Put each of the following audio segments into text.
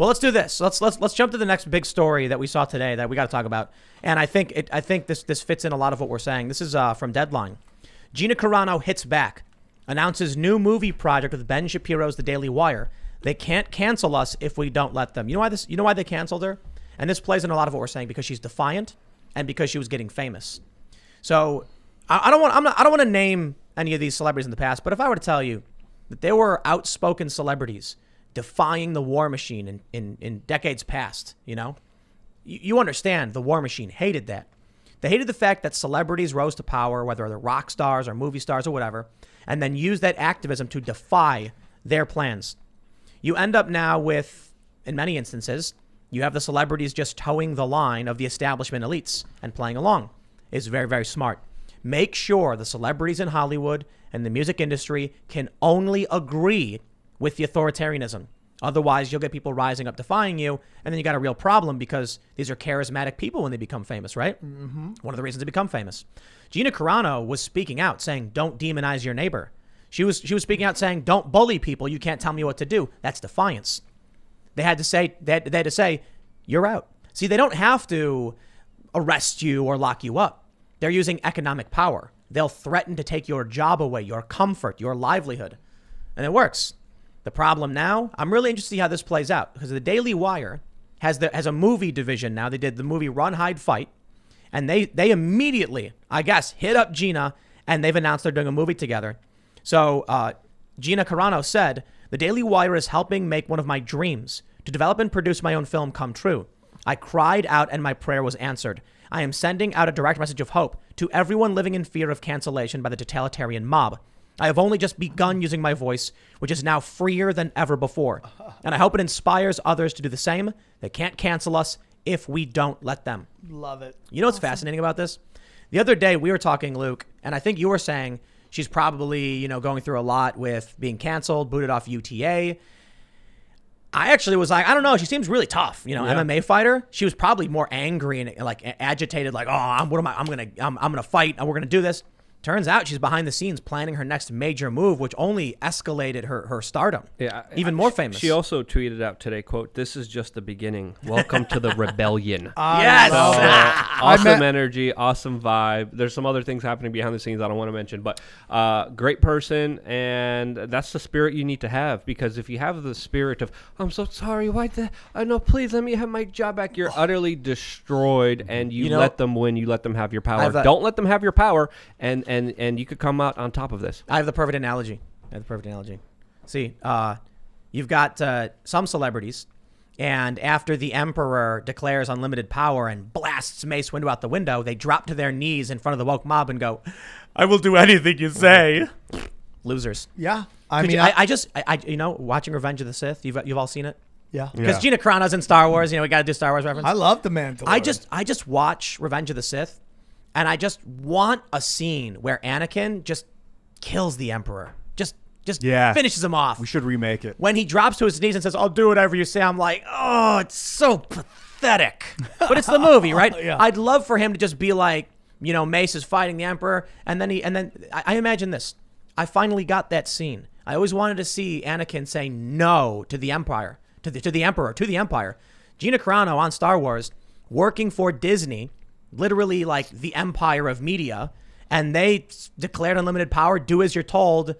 Well, let's do this. Let's jump to the next big story that we saw today that we got to talk about. And I think this fits in a lot of what we're saying. This is from Deadline. Gina Carano hits back, announces new movie project with Ben Shapiro's The Daily Wire. They can't cancel us if we don't let them. You know why they canceled her? And this plays in a lot of what we're saying, because she's defiant and because she was getting famous. So I don't want to name any of these celebrities in the past, but if I were to tell you that there were outspoken celebrities defying the war machine in decades past, you understand the war machine hated that. They hated the fact that celebrities rose to power, whether they're rock stars or movie stars or whatever, and then used that activism to defy their plans. You end up now with, in many instances, you have the celebrities just towing the line of the establishment elites and playing along. It's very, very smart. Make sure the celebrities in Hollywood and the music industry can only agree with the authoritarianism. Otherwise, you'll get people rising up defying you, and then you got a real problem because these are charismatic people when they become famous, right? Mm-hmm. One of the reasons they become famous. Gina Carano was speaking out saying, don't demonize your neighbor. She was speaking out saying, don't bully people. You can't tell me what to do. That's defiance. They had to say, you're out. See, they don't have to arrest you or lock you up. They're using economic power. They'll threaten to take your job away, your comfort, your livelihood. And it works. The problem now, I'm really interested to see how this plays out, because the Daily Wire has a movie division now. They did the movie Run, Hide, Fight. And they immediately, I guess, hit up Gina, and they've announced they're doing a movie together. So Gina Carano said, the Daily Wire is helping make one of my dreams, to develop and produce my own film, come true. I cried out and my prayer was answered. I am sending out a direct message of hope to everyone living in fear of cancellation by the totalitarian mob. I have only just begun using my voice, which is now freer than ever before. And I hope it inspires others to do the same. They can't cancel us if we don't let them. Love it. You know what's fascinating about this? The other day we were talking, Luke, and I think you were saying she's probably, going through a lot with being canceled, booted off UTA. I actually was like, I don't know. She seems really tough, MMA fighter. She was probably more angry and like agitated, like, I'm gonna fight and we're gonna do this. Turns out she's behind the scenes planning her next major move, which only escalated her stardom. Yeah, even more famous. She also tweeted out today, quote, "This is just the beginning. Welcome to the rebellion." Yes! Awesome energy, awesome vibe. There's some other things happening behind the scenes I don't want to mention, but great person, and that's the spirit you need to have, because if you have the spirit of, I'm so sorry, no, please let me have my job back, you're utterly destroyed, and you let them win, you let them have your power. Don't let them have your power, and you could come out on top of this. I have the perfect analogy. See, you've got some celebrities, and after the emperor declares unlimited power and blasts Mace Windu out the window, they drop to their knees in front of the woke mob and go, I will do anything you say. Losers. Yeah. Watching Revenge of the Sith, you've all seen it? Yeah. Because Gina Carano's in Star Wars, we got to do Star Wars reference. I love the Mandalorian. I just watch Revenge of the Sith, and I just want a scene where Anakin just kills the Emperor. Just finishes him off. We should remake it. When he drops to his knees and says, I'll do whatever you say, I'm like, oh, it's so pathetic. But it's the movie, right? Yeah. I'd love for him to just be like, Mace is fighting the Emperor. And then I imagine this. I finally got that scene. I always wanted to see Anakin say no to the Empire, to the Emperor, to the Empire. Gina Carano on Star Wars, working for Disney, literally like the empire of media, and they declared unlimited power, do as you're told.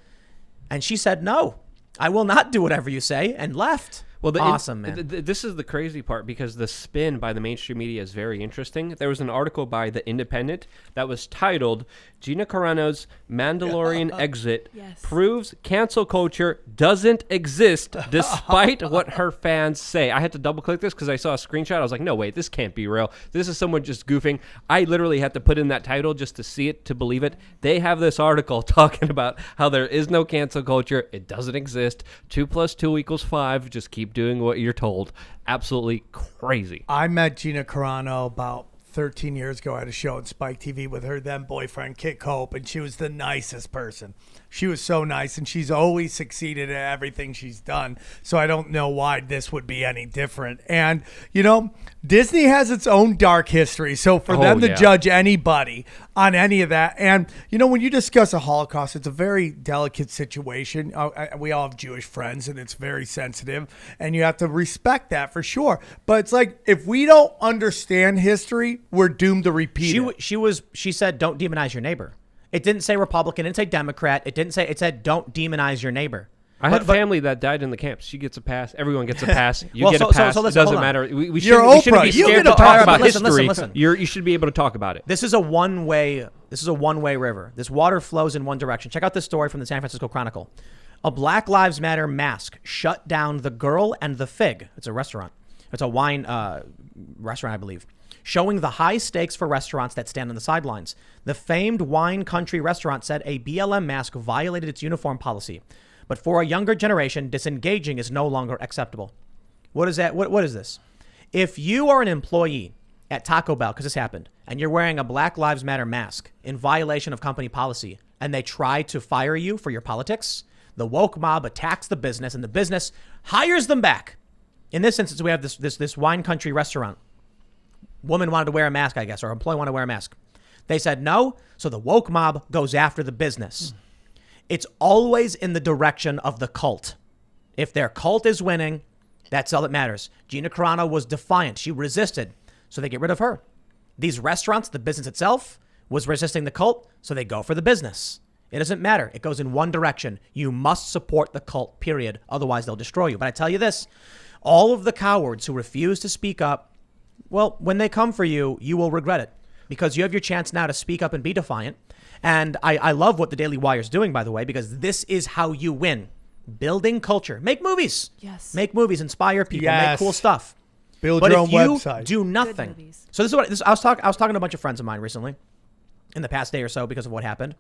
And she said, no, I will not do whatever you say, and left. Well, awesome, man. This is the crazy part, because the spin by the mainstream media is very interesting. There was an article by The Independent that was titled, Gina Carano's Mandalorian exit proves cancel culture doesn't exist despite what her fans say. I had to double click this because I saw a screenshot. I was like, no, wait, this can't be real. This is someone just goofing. I literally had to put in that title just to see it, to believe it. They have this article talking about how there is no cancel culture. It doesn't exist. 2 + 2 = 5. Just keep doing what you're told. Absolutely crazy. I met Gina Carano about 13 years ago, I had a show on Spike TV with her then boyfriend, Kit Cope, and she was the nicest person. She was so nice, and she's always succeeded at everything she's done. So I don't know why this would be any different. And, you know, Disney has its own dark history. So for them to judge anybody on any of that. And, you know, when you discuss a Holocaust, it's a very delicate situation. We all have Jewish friends, and it's very sensitive. And you have to respect that for sure. But it's like, if we don't understand history, we're doomed to repeat it. She said, don't demonize your neighbor. It didn't say Republican. It didn't say Democrat. It said, don't demonize your neighbor. I have family that died in the camps. She gets a pass. Everyone gets a pass. You get a pass. So it doesn't matter. We shouldn't be you scared to talk about history. Listen. You should be able to talk about it. This is a one-way river. This water flows in one direction. Check out this story from the San Francisco Chronicle. A Black Lives Matter mask shut down the Girl and the Fig. It's a restaurant. It's a wine restaurant, I believe, showing the high stakes for restaurants that stand on the sidelines. The famed wine country restaurant said a BLM mask violated its uniform policy. But for a younger generation, disengaging is no longer acceptable. What is that? What is this? If you are an employee at Taco Bell, because this happened, and you're wearing a Black Lives Matter mask in violation of company policy, and they try to fire you for your politics, the woke mob attacks the business, and the business hires them back. In this instance, we have this wine country restaurant. Woman wanted to wear a mask, I guess, or employee wanted to wear a mask. They said no, so the woke mob goes after the business. It's always in the direction of the cult. If their cult is winning, that's all that matters. Gina Carano was defiant. She resisted, so they get rid of her. These restaurants, the business itself, was resisting the cult, so they go for the business. It doesn't matter. It goes in one direction. You must support the cult, period. Otherwise, they'll destroy you. But I tell you this, all of the cowards who refuse to speak up, well, when they come for you, you will regret it, because you have your chance now to speak up and be defiant. And I love what the Daily Wire is doing, by the way, because this is how you win. Building culture. Make movies. Yes. Make movies. Inspire people. Make cool stuff. Build your own website. But if you do nothing. So this is what I was talking to a bunch of friends of mine recently in the past day or so because of what happened.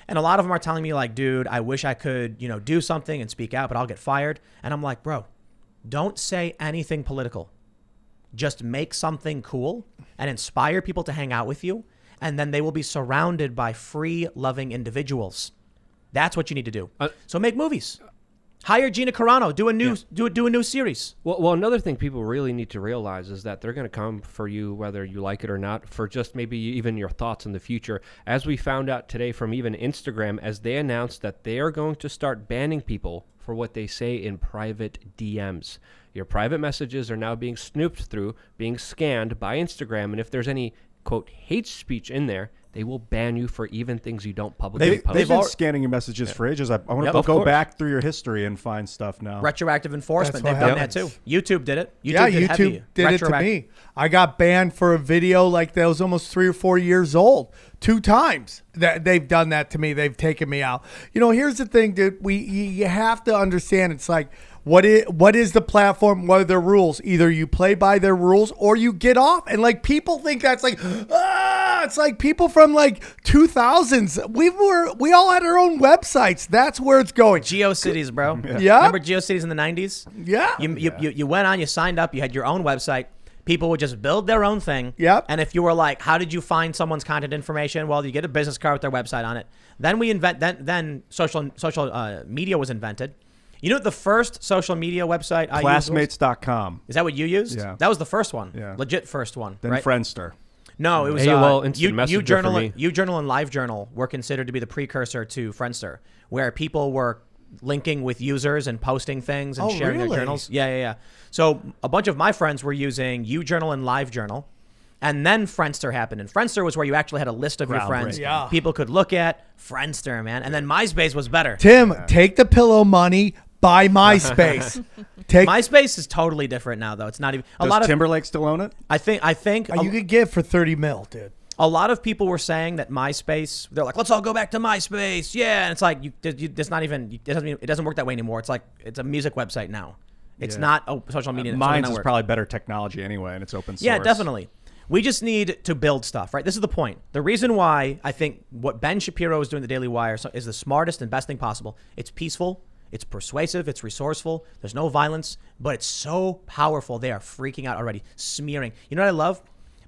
And a lot of them are telling me like, dude, I wish I could, do something and speak out, but I'll get fired. And I'm like, bro, don't say anything political. Just make something cool and inspire people to hang out with you. And then they will be surrounded by free, loving individuals. That's what you need to do. So make movies. Hire Gina Carano. Do a new series. Well, another thing people really need to realize is that they're going to come for you whether you like it or not, for just maybe even your thoughts in the future. As we found out today from even Instagram, as they announced that they are going to start banning people for what they say in private DMs. Your private messages are now being snooped through, being scanned by Instagram, and if there's any quote hate speech in there, they will ban you for even things you don't publicly post. They've been scanning your messages for ages. I want to go back through your history and find stuff now. Retroactive enforcement. They've done that too. YouTube did it. YouTube did it to me. I got banned for a video like that was almost 3 or 4 years old. 2 times that they've done that to me. They've taken me out. Here's the thing, dude. You have to understand. It's like, what is the platform? What are their rules? Either you play by their rules or you get off. And like people think that's like, it's like people from like 2000s. We all had our own websites. That's where it's going. GeoCities, bro. Yeah. Remember GeoCities in the 90s? Yeah. You went on, you signed up, you had your own website. People would just build their own thing. Yep. And if you were like, how did you find someone's content information? Well, you get a business card with their website on it. Then then social media was invented. You know what the first social media website I used was? Classmates.com. Is that what you used? Yeah. That was the first one. Yeah. Legit first one. Then right? Friendster. No, it was UJournal and LiveJournal were considered to be the precursor to Friendster, where people were linking with users and posting things and sharing their journals. Yeah. So a bunch of my friends were using UJournal and LiveJournal. And then Friendster happened. And Friendster was where you actually had a list of your friends. Yeah. People could look at Friendster, man. And then MySpace was better. Tim, take the pillow money, buy MySpace. MySpace is totally different now, though. It's not even Does Timberlake still own it? I think you could get for 30 mil, dude. A lot of people were saying that MySpace, they're like, let's all go back to MySpace. Yeah. And it's like, it doesn't work that way anymore. It's like, it's a music website now. It's not a social media. Mine's is probably better technology anyway, and it's open source. Yeah, definitely. We just need to build stuff, right? This is the point. The reason why I think what Ben Shapiro is doing at the Daily Wire is the smartest and best thing possible. It's peaceful. It's persuasive. It's resourceful. There's no violence, but it's so powerful. They are freaking out already, smearing. You know what I love?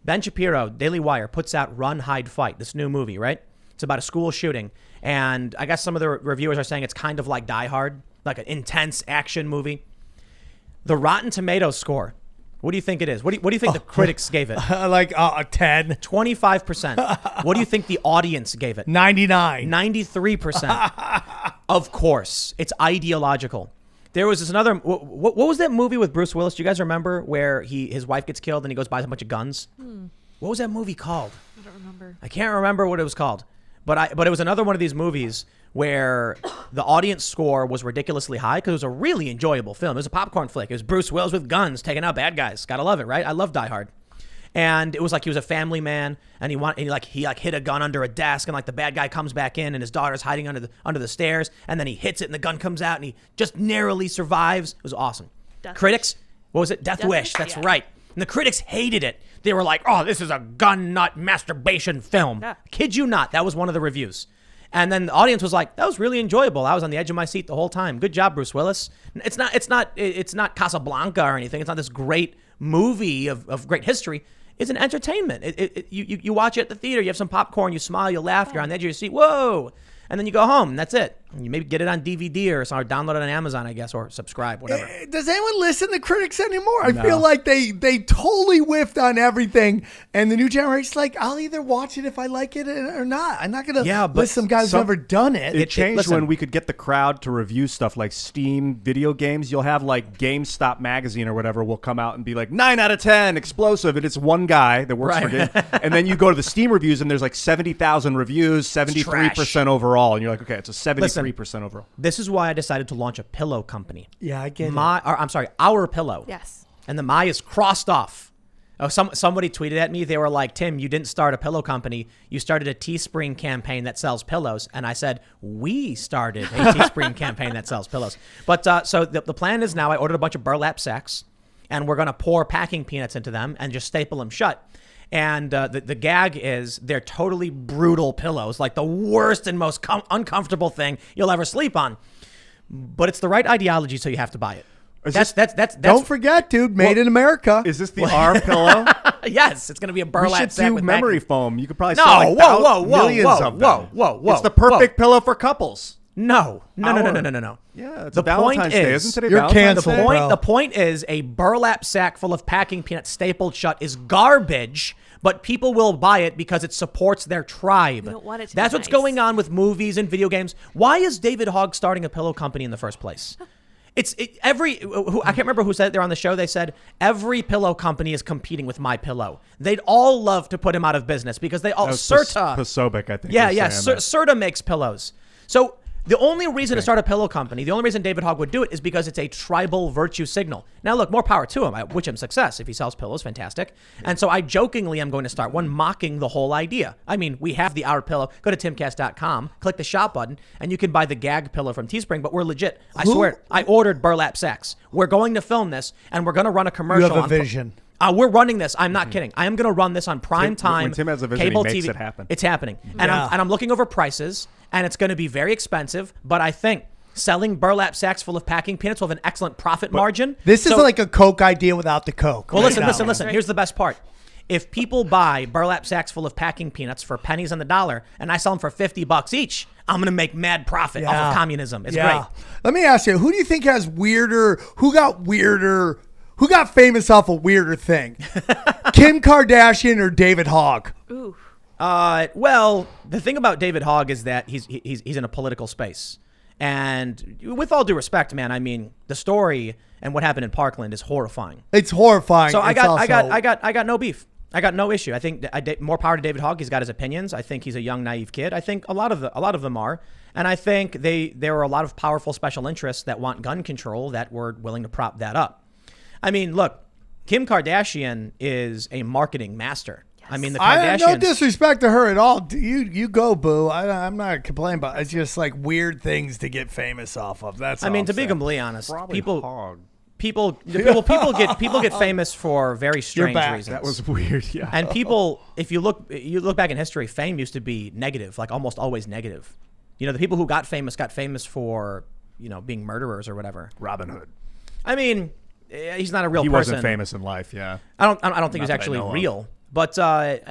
Ben Shapiro, Daily Wire, puts out Run, Hide, Fight, this new movie, right? It's about a school shooting. And I guess some of the reviewers are saying it's kind of like Die Hard, like an intense action movie. The Rotten Tomatoes score, what do you think it is? What do you think the critics gave it? Like a 10. 25%. What do you think the audience gave it? 99. 93%. Of course. It's Ideological. There was this another, what was that movie with Bruce Willis? Do you guys remember where his wife gets killed and he goes buys a bunch of guns? What was that movie called? I don't remember. I can't remember what it was called. But it was another one of these movies where the audience score was ridiculously high because it was a really enjoyable film. It was a popcorn flick. It was Bruce Willis with guns taking out bad guys. Gotta love it, right? I love Die Hard. And it was like he was a family man, and he hit a gun under a desk, and like the bad guy comes back in, and his daughter's hiding under the stairs, and then he hits it, and the gun comes out, and he just narrowly survives. It was awesome. Critics, what was it? Death Wish. That's right. And the critics hated it. They were like, "Oh, this is a gun nut masturbation film." Yeah. Kid you not, that was one of the reviews. And then the audience was like, "That was really enjoyable. I was on the edge of my seat the whole time. Good job, Bruce Willis." It's not Casablanca or anything. It's not this great movie of great history. It's an entertainment. You watch it at the theater. You have some popcorn. You smile. You laugh. You're on the edge of your seat. Whoa. And then you go home. And that's it. And you maybe get it on DVD or download it on Amazon, I guess, or subscribe, whatever. Does anyone listen to critics anymore? I feel like they totally whiffed on everything. And the new generation's like, I'll either watch it if I like it or not. I'm not going to list some guy who's never done it. It changed when we could get the crowd to review stuff like Steam video games. You'll have like GameStop magazine or whatever will come out and be like 9 out of 10 explosive. And it's one guy that works for game. And then you go to the Steam reviews and there's like 70,000 reviews, 73% overall. And you're like, okay, it's a 73% overall. This is why I decided to launch a pillow company. Yeah, I get it. I'm sorry, Our Pillow. Yes. And the my is crossed off. Oh, somebody tweeted at me. They were like, "Tim, you didn't start a pillow company. You started a Teespring campaign that sells pillows." And I said, "We started a Teespring campaign that sells pillows." But so the plan is now I ordered a bunch of burlap sacks, and we're going to pour packing peanuts into them and just staple them shut. And the gag is they're totally brutal pillows, like the worst and most uncomfortable thing you'll ever sleep on. But it's the right ideology, so you have to buy it. That's don't forget, dude, made in America. Is this the arm pillow? Yes, it's going to be a burlap sack with memory packing. foam. You could probably sell like millions of them. Whoa. It's the perfect pillow for couples. No. Yeah, it's a Valentine's Day. Isn't today you're Valentine's canceled, Day? bro. The point is a burlap sack full of packing peanuts stapled shut is garbage, but people will buy it because it supports their tribe. We don't want it to That's be what's nice. going on with movies and video games. Why is David Hogg starting a pillow company in the first place? I can't remember who said it there on the show. They said every pillow company is competing with My Pillow. They'd all love to put him out of business because they all Serta. Pasobic, I think. Yeah. Serta makes pillows. So the only reason to start a pillow company, the only reason David Hogg would do it is because it's a tribal virtue signal. Now, look, more power to him. I wish him success. If he sells pillows, fantastic. And so I jokingly am going to start one mocking the whole idea. I mean, we have the Our Pillow. Go to timcast.com, click the shop button, and you can buy the gag pillow from Teespring, but we're legit. I swear, I ordered burlap sacks. We're going to film this, and we're going to run a commercial. You have a vision. We're running this. I'm not kidding. I am going to run this on prime time. When Tim has a vision, cable he makes TV. it happen. It's happening. And I'm looking over prices, and it's going to be very expensive, but I think selling burlap sacks full of packing peanuts will have an excellent profit margin. This is like a Coke idea without the Coke. Well, listen. Here's the best part. If people buy burlap sacks full of packing peanuts for pennies on the dollar, and I sell them for $50 each, I'm going to make mad profit off of communism. It's great. Let me ask you, who do you think has who got famous off a weirder thing? Kim Kardashian or David Hogg? Ooh. Well, the thing about David Hogg is that he's in a political space. And with all due respect, man, I mean, the story and what happened in Parkland is horrifying. It's horrifying. So I got no beef. I got no issue. I think more power to David Hogg. He's got his opinions. I think he's a young, naive kid. I think a lot of them are. And I think there are a lot of powerful special interests that want gun control that were willing to prop that up. I mean, look, Kim Kardashian is a marketing master. I mean, the Kardashians. I have no disrespect to her at all. You go, boo. I'm not complaining about it. It's just like weird things to get famous off of. That's. I mean, to be completely honest, people get famous for very strange reasons. That was weird. Yeah. And people, if you look back in history, fame used to be negative, like almost always negative. You know, the people who got famous for being murderers or whatever. Robin Hood. I mean, he's not a real person. He wasn't famous in life. Yeah. I don't think he's actually real. But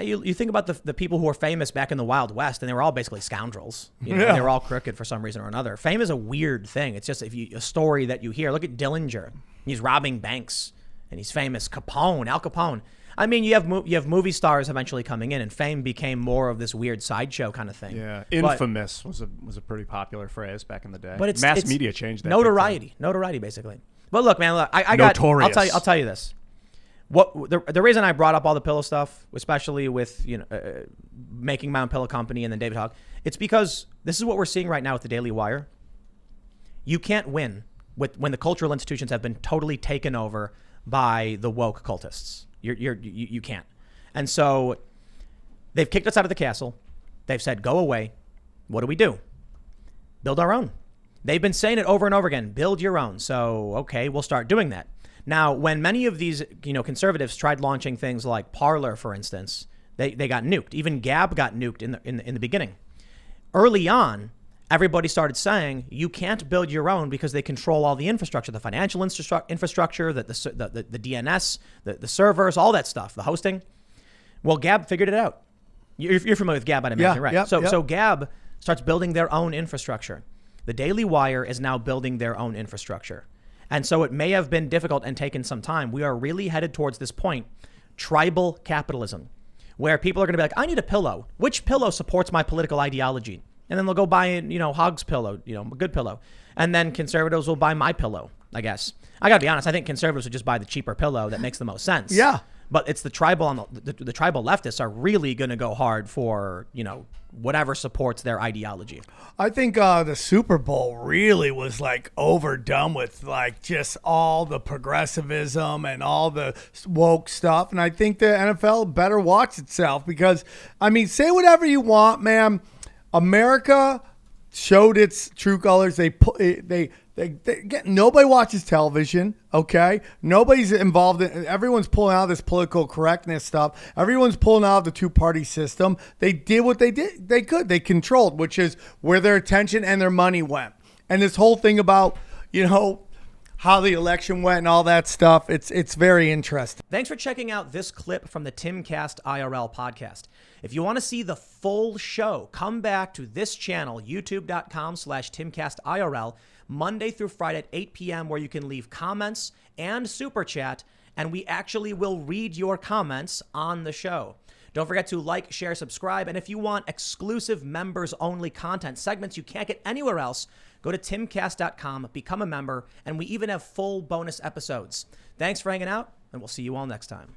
you think about the people who were famous back in the Wild West, and they were all basically scoundrels. You know, they were all crooked for some reason or another. Fame is a weird thing. It's just a story that you hear. Look at Dillinger. He's robbing banks, and he's famous. Al Capone. I mean, you have movie stars eventually coming in, and fame became more of this weird sideshow kind of thing. Yeah, infamous was a pretty popular phrase back in the day. But mass media changed that. Notoriety, basically. But look, man, I got. Notorious. I'll tell you this. What the reason I brought up all the pillow stuff, especially with making my own pillow company and then David Hogg, it's because this is what we're seeing right now with the Daily Wire. You can't win when the cultural institutions have been totally taken over by the woke cultists. You can't. And so they've kicked us out of the castle. They've said, go away. What do? Build our own. They've been saying it over and over again, build your own. So, okay, we'll start doing that. Now, when many of these, conservatives tried launching things like Parler, for instance, they got nuked. Even Gab got nuked in the beginning. Early on, everybody started saying you can't build your own because they control all the infrastructure, the financial infrastructure, the DNS, the servers, all that stuff, the hosting. Well, Gab figured it out. You're familiar with Gab, I'd imagine, right? So Gab starts building their own infrastructure. The Daily Wire is now building their own infrastructure. And so it may have been difficult and taken some time. We are really headed towards this point, tribal capitalism, where people are going to be like, I need a pillow. Which pillow supports my political ideology? And then they'll go buy, Hogg's pillow, a good pillow. And then conservatives will buy my pillow, I guess. I got to be honest. I think conservatives would just buy the cheaper pillow that makes the most sense. Yeah. But it's the tribal the tribal leftists are really going to go hard for, whatever supports their ideology. I think the Super Bowl really was like overdone with like just all the progressivism and all the woke stuff. And I think the NFL better watch itself because, I mean, say whatever you want, man. America showed its true colors. Nobody watches television, okay? Nobody's involved in. Everyone's pulling out this political correctness stuff. Everyone's pulling out the two-party system. They did what they did. They could. They controlled, which is where their attention and their money went. And this whole thing about, how the election went and all that stuff, it's very interesting. Thanks for checking out this clip from the Timcast IRL podcast. If you want to see the full show, come back to this channel, youtube.com/TimcastIRL, Monday through Friday at 8 p.m., where you can leave comments and super chat, and we actually will read your comments on the show. Don't forget to like, share, subscribe, and if you want exclusive members-only content, segments you can't get anywhere else, go to timcast.com, become a member, and we even have full bonus episodes. Thanks for hanging out, and we'll see you all next time.